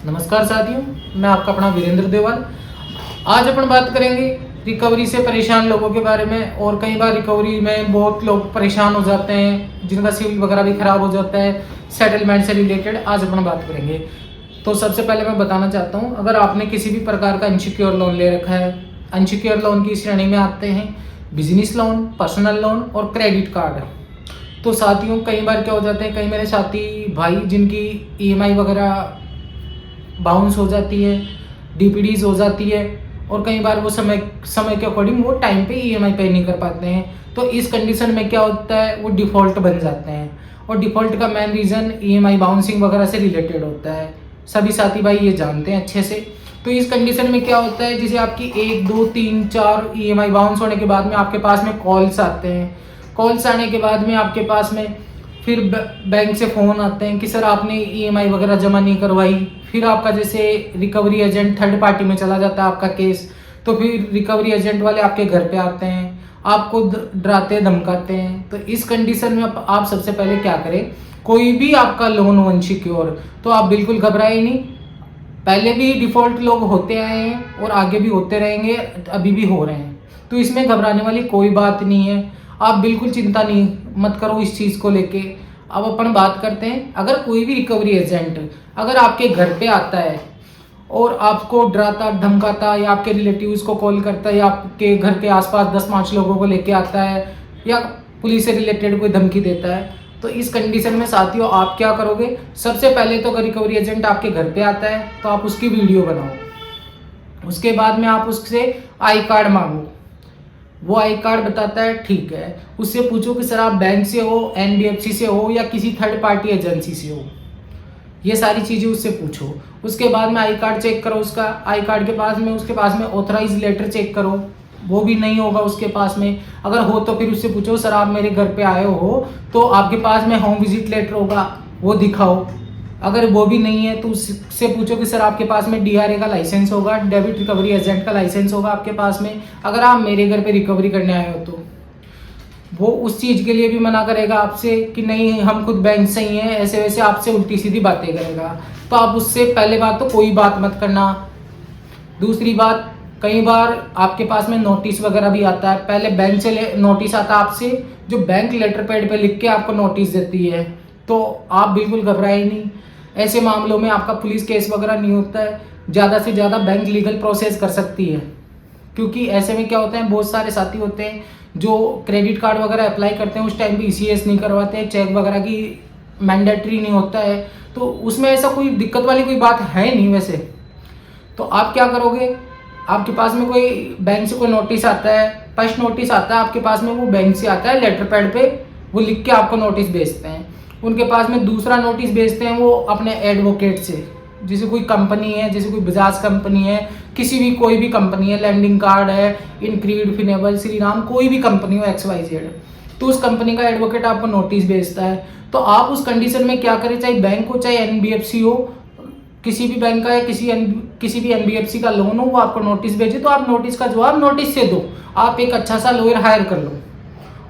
नमस्कार साथियों, मैं आपका अपना वीरेंद्र देवाल। आज अपन बात करेंगे रिकवरी से परेशान लोगों के बारे में। और कई बार रिकवरी में बहुत लोग परेशान हो जाते हैं, जिनका सिविल वगैरह भी खराब हो जाता है। सेटलमेंट से रिलेटेड आज अपन बात करेंगे। तो सबसे पहले मैं बताना चाहता हूँ, अगर आपने किसी भी प्रकार का अनसिक्योर लोन ले रखा है, अनसिक्योर लोन की श्रेणी में आते हैं बिजनेस लोन, पर्सनल लोन और क्रेडिट कार्ड। तो साथियों, कई बार क्या हो जाते हैं, कई मेरे साथी भाई जिनकी ईएमआई वगैरह बाउंस हो जाती है, डीपीडीज हो जाती है, और कई बार वो समय के अकॉर्डिंग वो टाइम पे ईएमआई पे नहीं कर पाते हैं। तो इस कंडीशन में क्या होता है, वो डिफ़ॉल्ट बन जाते हैं। और डिफ़ॉल्ट का मेन रीज़न ईएमआई बाउंसिंग वगैरह से रिलेटेड होता है। सभी साथी भाई ये जानते हैं अच्छे से। तो इस कंडीशन में क्या होता है, जैसे आपकी 1, 2, 3, 4 ईएमआई बाउंस होने के बाद में आपके पास में कॉल्स आते हैं। कॉल्स आने के बाद में आपके पास में फिर बैंक से फ़ोन आते हैं कि सर आपने ईएमआई वगैरह जमा नहीं करवाई। फिर आपका जैसे रिकवरी एजेंट थर्ड पार्टी में चला जाता है आपका केस, तो फिर रिकवरी एजेंट वाले आपके घर पे आते हैं, आपको डराते धमकाते हैं। तो इस कंडीशन में आप सबसे पहले क्या करें, कोई भी आपका लोन हो अनसिक्योर, तो आप बिल्कुल घबराए नहीं। पहले भी डिफ़ॉल्ट लोग होते आए हैं और आगे भी होते रहेंगे, अभी भी हो रहे हैं। तो इसमें घबराने वाली कोई बात नहीं है। आप बिल्कुल चिंता नहीं मत करो इस चीज़ को लेके। अब अपन बात करते हैं, अगर कोई भी रिकवरी एजेंट अगर आपके घर पे आता है और आपको डराता धमकाता, या आपके रिलेटिव्स को कॉल करता है, या आपके घर के आसपास 10-5 लोगों को लेके आता है, या पुलिस से रिलेटेड कोई धमकी देता है, तो इस कंडीशन में साथियों आप क्या करोगे। सबसे पहले तो अगर रिकवरी एजेंट आपके घर पे आता है तो आप उसकी वीडियो बनाओ। उसके बाद में आप उससे आई कार्ड मांगो। वो आई कार्ड बताता है, ठीक है। उससे पूछो कि सर आप बैंक से हो, एनबीएफसी से हो, या किसी थर्ड पार्टी एजेंसी से हो। ये सारी चीज़ें उससे पूछो। उसके बाद में आई कार्ड चेक करो उसका। आई कार्ड के पास में उसके पास में ऑथराइज लेटर चेक करो, वो भी नहीं होगा उसके पास में। अगर हो तो फिर उससे पूछो सर आप मेरे घर पे आए हो, तो आपके पास में होम विजिट लेटर होगा, वो दिखाओ। अगर वो भी नहीं है तो उससे पूछो कि सर आपके पास में डीआरए का लाइसेंस होगा, डेबिट रिकवरी एजेंट का लाइसेंस होगा आपके पास में, अगर आप मेरे घर पे रिकवरी करने आए हो तो। वो उस चीज़ के लिए भी मना करेगा आपसे कि नहीं हम खुद बैंक से ही हैं, ऐसे वैसे आपसे उल्टी सीधी बातें करेगा। तो आप उससे पहले बात तो कोई बात मत करना। दूसरी बात, कई बार आपके पास में नोटिस वगैरह भी आता है। पहले बैंक से नोटिस आता है आपसे, जो बैंक लेटर पैड पे लिख के आपको नोटिस देती है। तो आप बिल्कुल घबराए नहीं। ऐसे मामलों में आपका पुलिस केस वगैरह नहीं होता है, ज़्यादा से ज़्यादा बैंक लीगल प्रोसेस कर सकती है। क्योंकि ऐसे में क्या होता है, बहुत सारे साथी होते हैं जो क्रेडिट कार्ड वगैरह अप्लाई करते हैं, उस टाइम पे ईसीएस नहीं करवाते हैं, चेक वगैरह की मैंडेटरी नहीं होता है। तो उसमें ऐसा कोई दिक्कत वाली कोई बात है नहीं वैसे। तो आप क्या करोगे, आपके पास में कोई बैंक से कोई नोटिस आता है, फर्स्ट नोटिस आता है आपके पास में, वो बैंक से आता है लेटर पैड पे, वो लिख के आपको नोटिस भेजते हैं। उनके पास में दूसरा नोटिस भेजते हैं वो अपने एडवोकेट से, जैसे कोई कंपनी है, जैसे कोई बजाज कंपनी है, किसी भी कोई भी कंपनी है, लैंडिंग कार्ड है, इनक्रीड, फिनेबल, श्रीराम, कोई भी कंपनी हो XYZ, तो उस कंपनी का एडवोकेट आपको नोटिस भेजता है। तो आप उस कंडीशन में क्या करें, चाहे बैंक हो चाहे एनबीएफसी हो, किसी भी बैंक का या किसी भी एनबीएफसी का लोन हो, वो आपको नोटिस भेजे तो आप नोटिस का जवाब नोटिस से दो। आप एक अच्छा सा लॉयर हायर कर लो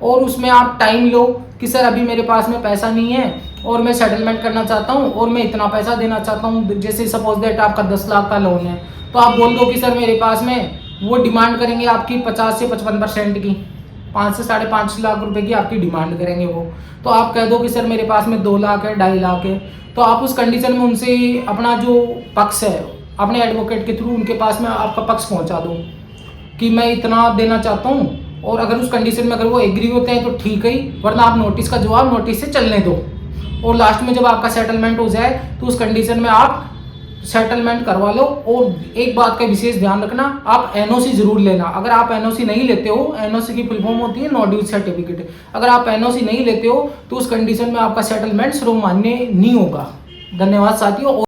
और उसमें आप टाइम लो कि सर अभी मेरे पास में पैसा नहीं है और मैं सेटलमेंट करना चाहता हूँ और मैं इतना पैसा देना चाहता हूँ। जैसे सपोज दैट आपका 10 लाख का लोन है, तो आप बोल दो कि सर मेरे पास में, वो डिमांड करेंगे आपकी 50 से 55% की, 5 से 5.5 लाख रुपए की आपकी डिमांड करेंगे वो। तो आप कह दो कि सर मेरे पास में 2 लाख है, 2.5 लाख है। तो आप उस कंडीशन में उनसे अपना जो पक्ष है, अपने एडवोकेट के थ्रू उनके पास में आपका पक्ष पहुँचा दो कि मैं इतना देना चाहता हूँ। और अगर उस कंडीशन में अगर वो एग्री होते हैं तो ठीक है, वरना आप नोटिस का जवाब नोटिस से चलने दो। और लास्ट में जब आपका सेटलमेंट हो जाए तो उस कंडीशन में आप सेटलमेंट करवा लो। और एक बात का विशेष ध्यान रखना, आप एनओसी जरूर लेना। अगर आप एनओसी नहीं लेते हो, एनओसी की फुल फॉर्म होती है नो ड्यूज सर्टिफिकेट, अगर आप एनओसी नहीं लेते हो तो उस कंडीशन में आपका सेटलमेंट सर्वमान्य नहीं होगा। धन्यवाद साथियों।